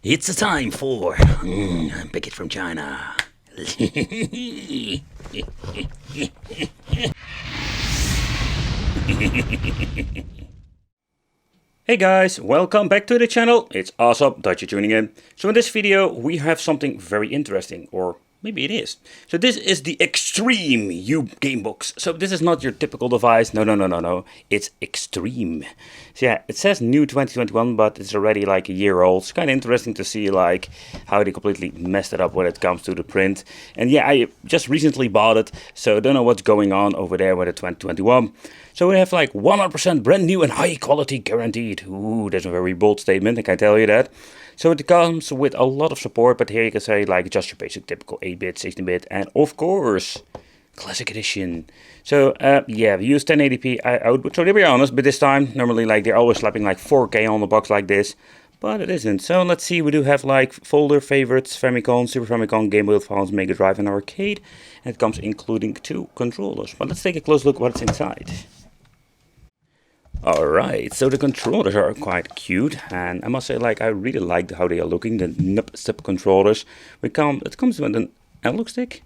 It's a time for pick it from China. Hey guys, welcome back to the channel. It's awesome that you're tuning in. So in this video we have something very interesting, or maybe it is. So this is the Extreme U Gamebox. So this is not your typical device. No. It's Extreme. So yeah, it says new 2021, but it's already like a year old. It's kind of interesting to see like how they completely messed it up when it comes to the print. And yeah, I just recently bought it, so I don't know what's going on over there with the 2021. So we have like 100% brand new and high quality guaranteed. Ooh, that's a very bold statement, I can tell you that. So it comes with a lot of support, but here you can say like just your basic typical 8-bit, 16-bit, and of course, Classic Edition. So yeah, we use 1080p output, so to be honest, but this time, normally like they're always slapping like 4K on the box like this, but it isn't. So let's see, we do have like folder favorites, Famicom, Super Famicom, Game Boy Advance, Mega Drive, and Arcade. And it comes including 2 controllers. But let's take a close look what's inside. Alright, so the controllers are quite cute, and I must say like I really like how they are looking, the nip controllers. It comes with an analog stick.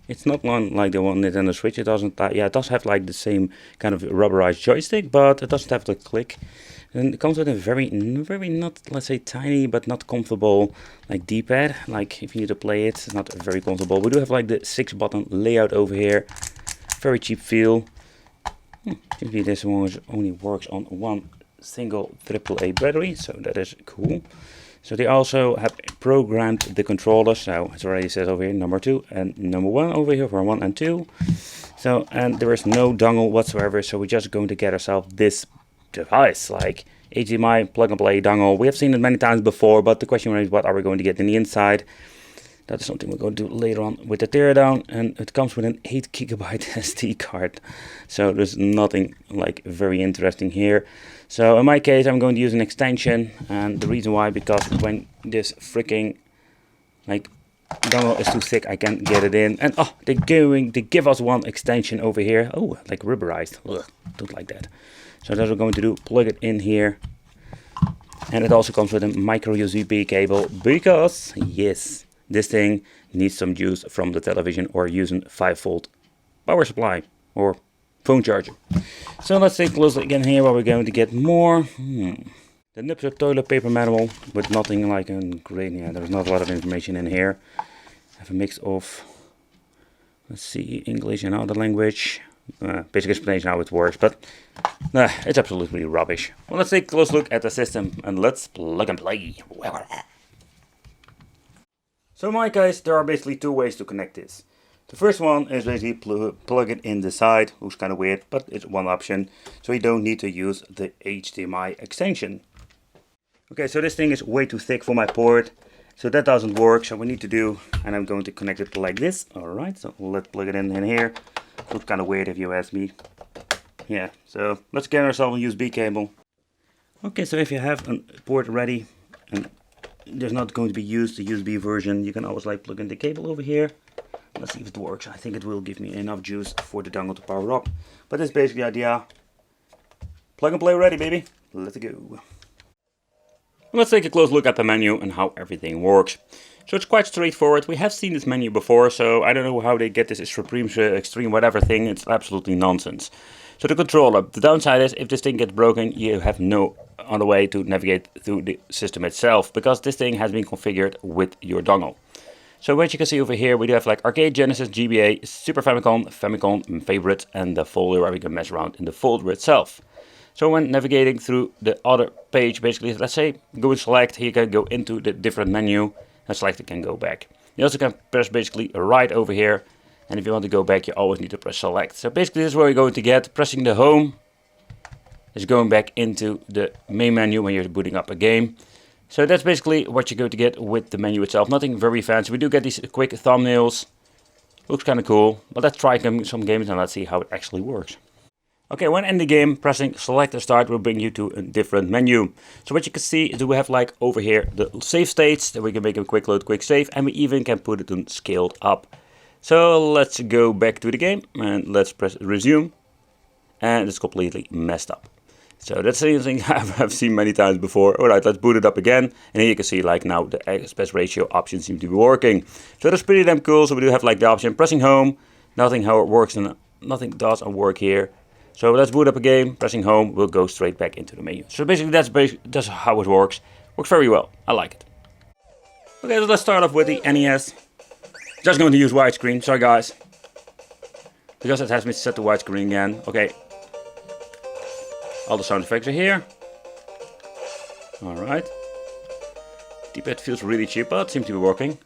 It's not one like the one Nintendo Switch. It doesn't, yeah, it does have like the same kind of rubberized joystick, but it doesn't have the click. And it comes with a very not, let's say, tiny but not comfortable like D-pad. Like if you need to play it, it's not very comfortable. We do have like the 6-button layout over here. Very cheap feel. Simply this one only works on one single AAA battery, so that is cool. So they also have programmed the controllers, so it already says over here number 2 and number 1 over here for 1 and 2. So, and there is no dongle whatsoever, so we're just going to get ourselves this device, like HDMI plug and play dongle. We have seen it many times before, but the question is what are we going to get in the inside? That is something we're going to do later on with the teardown, and it comes with an 8GB SD card. So there's nothing like very interesting here. So in my case, I'm going to use an extension, and the reason why, because when this freaking like dongle is too thick, I can't get it in. And oh, they give us one extension over here. Oh, like rubberized. Ugh, don't like that. So that's what we're going to do. Plug it in here. And it also comes with a micro USB cable, because yes, this thing needs some juice from the television or using 5-volt power supply or phone charger. So let's take a close look again here where we're going to get more. The nips are toilet paper manual with nothing like a great, yeah, there's not a lot of information in here. I have a mix of, let's see, English and other language. Basic explanation how it works, but it's absolutely rubbish. Well, let's take a close look at the system and let's plug and play. So in my case, there are basically 2 ways to connect this. The first one is basically plug it in the side. Looks kind of weird, but it's one option. So you don't need to use the HDMI extension. Okay, so this thing is way too thick for my port. So that doesn't work. So we need to do, and I'm going to connect it like this. Alright, so let's plug it in here. Looks kind of weird if you ask me. Yeah, so let's get ourselves a USB cable. Okay, so if you have a port ready, and there's not going to be used the USB version, you can always like plug in the cable over here. Let's see if it works. I think it will give me enough juice for the dongle to power up. But that's basically the idea. Plug and play ready, baby. Let's go. Let's take a close look at the menu and how everything works. So it's quite straightforward. We have seen this menu before, so I don't know how they get this extreme whatever thing. It's absolutely nonsense. So the controller, the downside is if this thing gets broken, you have no other way to navigate through the system itself, because this thing has been configured with your dongle. So what you can see over here, we do have like Arcade, Genesis, GBA, Super Famicom, Famicom, Favorites, and the folder where we can mess around in the folder itself. So when navigating through the other page, basically, let's say go and select, here you can go into the different menu, and select it can go back. You also can press basically right over here, and if you want to go back, you always need to press select. So basically this is where you're going to get, pressing the home is going back into the main menu when you're booting up a game. So that's basically what you're going to get with the menu itself. Nothing very fancy. We do get these quick thumbnails. Looks kind of cool. But let's try some games and let's see how it actually works. Okay, when in the game, pressing select and start will bring you to a different menu. So what you can see is we have like over here the save states, that we can make a quick load, quick save, and we even can put it on scaled up. So let's go back to the game and let's press resume. And it's completely messed up. So that's the thing I've seen many times before. Alright, let's boot it up again. And here you can see like now the aspect ratio option seems to be working. So that's pretty damn cool. So we do have like the option pressing home. Nothing how it works and nothing does work here. So let's boot up a game. Pressing home will go straight back into the menu. So basically that's how it works. Works very well. I like it. Okay, so let's start off with the NES. Just going to use widescreen. Sorry guys. Because it has me set to widescreen again. Okay. All the sound effects are here. Alright. D-pad feels really cheap, but it seems to be working.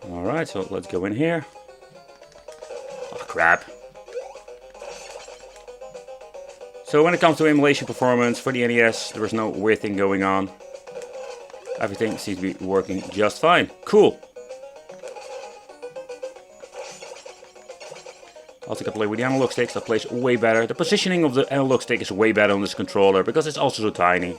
Alright, so let's go in here. Oh crap. So when it comes to emulation performance for the NES, there is no weird thing going on. Everything seems to be working just fine. Cool. Also can play with the analog sticks, that plays way better. The positioning of the analog stick is way better on this controller because it's also so tiny.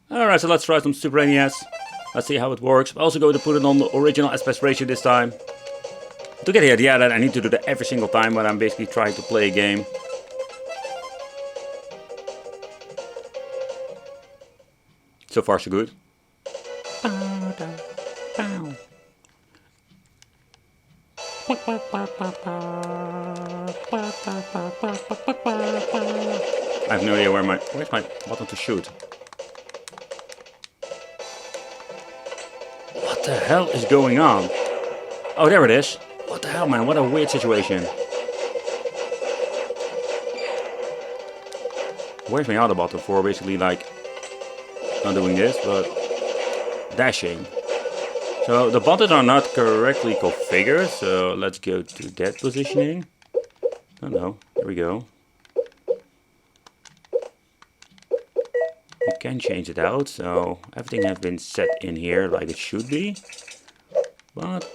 Alright, so let's try some Super NES. Let's see how it works. I'm also going to put it on the original aspect ratio this time. To get the idea that I need to do that every single time when I'm basically trying to play a game. So far so good. I have no idea where's my button to shoot. What the hell is going on? Oh, there it is. What the hell, man? What a weird situation. Where's my other button for basically like not doing this, but dashing. So the buttons are not correctly configured, so let's go to that positioning. Oh no, here we go. You can change it out, so everything has been set in here like it should be. But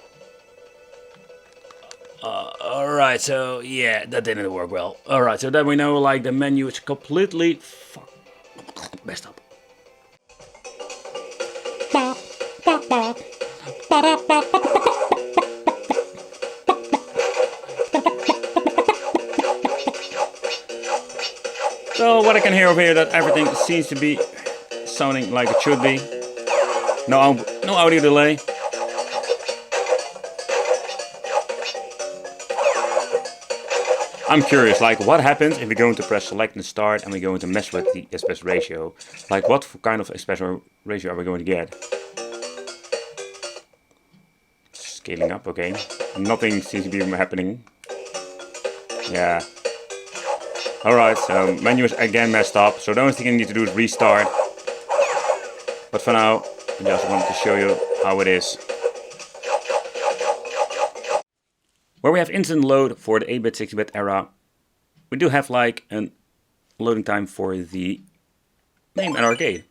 alright, so yeah, that didn't work well. Alright, so then we know like the menu is completely messed up. So what I can hear over here, that everything seems to be sounding like it should be. No audio delay. I'm curious, like what happens if we're going to press select and start and we're going to mess with the aspect ratio? Like what kind of aspect ratio are we going to get? Scaling up, okay. Nothing seems to be happening. Yeah. Alright, so menu is again messed up, so the only thing I need to do is restart. But for now, I just wanted to show you how it is. Where we have instant load for the 8-bit, 16-bit era, we do have like a loading time for the name and arcade.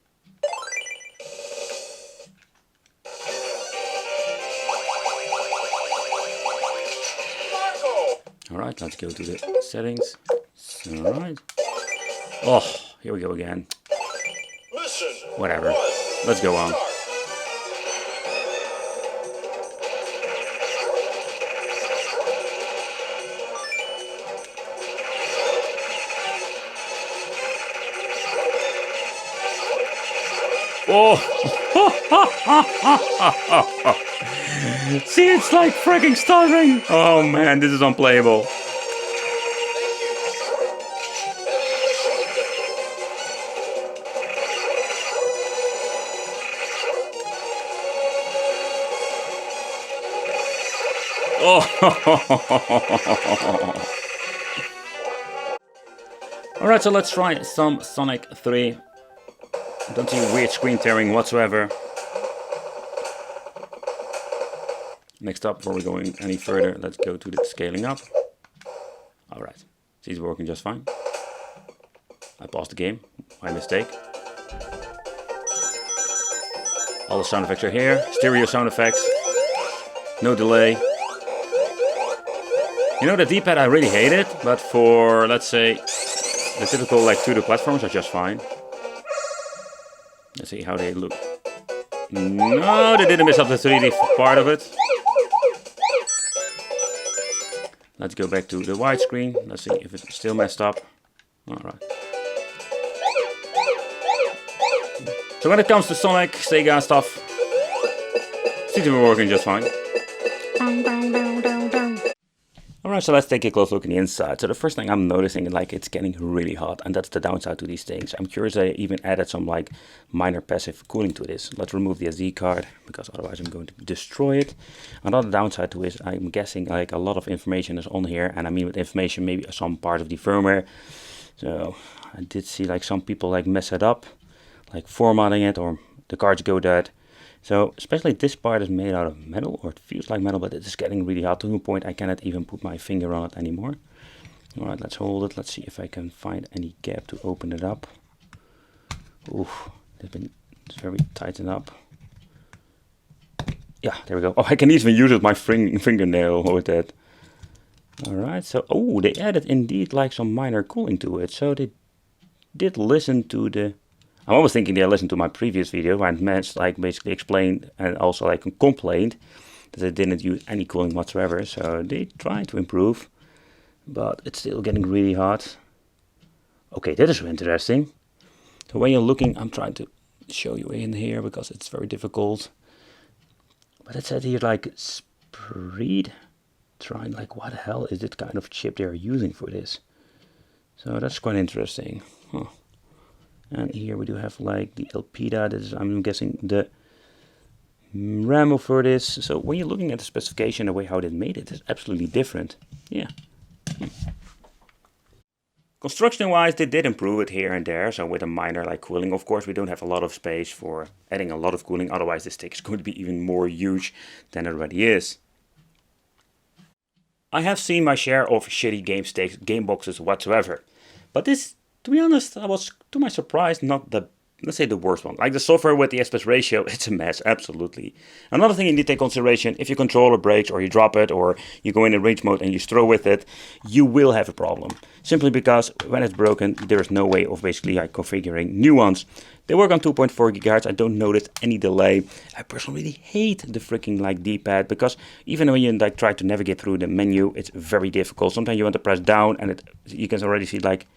Alright, let's go to the settings. Alright. Oh, here we go again. Whatever. Let's go on. Oh! See, it's like freaking stuttering! Oh man, this is unplayable. Oh! Alright, so let's try some Sonic 3. Don't see weird screen tearing whatsoever. Next up, before we go any further, let's go to the scaling up. Alright, it's working just fine. I paused the game, my mistake. All the sound effects are here, stereo sound effects, no delay. You know, the D-pad I really hate it, but for, let's say, the typical like 2D platforms are just fine. Let's see how they look No, they didn't mess up the 3D part of it. Let's go back to the widescreen. Let's see if it's still messed up. Alright. So when it comes to Sonic, Sega stuff, seems to be working just fine. Alright, so let's take a close look in the inside. So the first thing I'm noticing is like it's getting really hot, and that's the downside to these things. I'm curious they even added some like minor passive cooling to this. Let's remove the SD card, because otherwise I'm going to destroy it. Another downside to this, I'm guessing like a lot of information is on here, and I mean with information maybe some part of the firmware. So I did see like some people like mess it up, like formatting it, or the cards go dead. So especially this part is made out of metal, or it feels like metal, but it is getting really hot to a point I cannot even put my finger on it anymore. Alright, let's hold it. Let's see if I can find any gap to open it up. Oof, it's very tightened up. Yeah, there we go. Oh, I can even use it with my fingernail with that. Alright, so, oh, they added indeed like some minor cooling to it. So they did listen to the... I'm always thinking they listened to my previous video where I like basically explained and also like complained that they didn't use any cooling whatsoever. So they tried to improve, but it's still getting really hot. Okay, that is interesting. So when you're looking, I'm trying to show you in here because it's very difficult. But it said here like spread. Trying like what the hell is this kind of chip they're using for this? So that's quite interesting. Huh. And here we do have like the Elpida, that is, I'm guessing, the RAM for this. So when you're looking at the specification, the way how they made it is absolutely different. Yeah. Construction wise, they did improve it here and there. So with a minor like cooling, of course, we don't have a lot of space for adding a lot of cooling. Otherwise, this stick is going to be even more huge than it already is. I have seen my share of shitty game boxes whatsoever. But this, to be honest, I was, to my surprise, not the, let's say, the worst one. Like the software with the aspect ratio, it's a mess, absolutely. Another thing you need to take consideration, if your controller breaks or you drop it or you go in range mode and you throw with it, you will have a problem. Simply because when it's broken, there is no way of basically like configuring new ones. They work on 2.4 GHz, I don't notice any delay. I personally hate the freaking like D-pad because even when you like try to navigate through the menu, it's very difficult. Sometimes you want to press down and you can already see like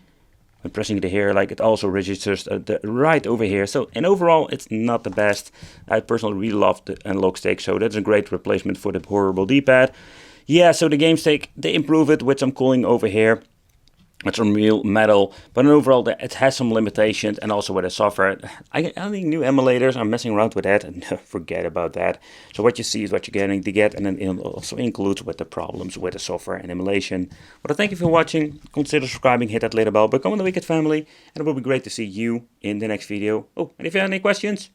when pressing it here, like it also registers the right over here. So in overall, it's not the best. I personally really love the analog stick, so that's a great replacement for the horrible D-pad. Yeah, so the game stick, they improve it with some cooling over here. It's some real metal, but in overall it has some limitations, and also with the software. I think new emulators, I'm messing around with that, and forget about that. So what you see is what you're getting to get, and then it also includes with the problems with the software and emulation. But I thank you for watching. Consider subscribing, hit that little bell, become in the Wicked family, and it will be great to see you in the next video. Oh, and if you have any questions,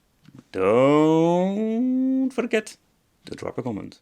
don't forget to drop a comment.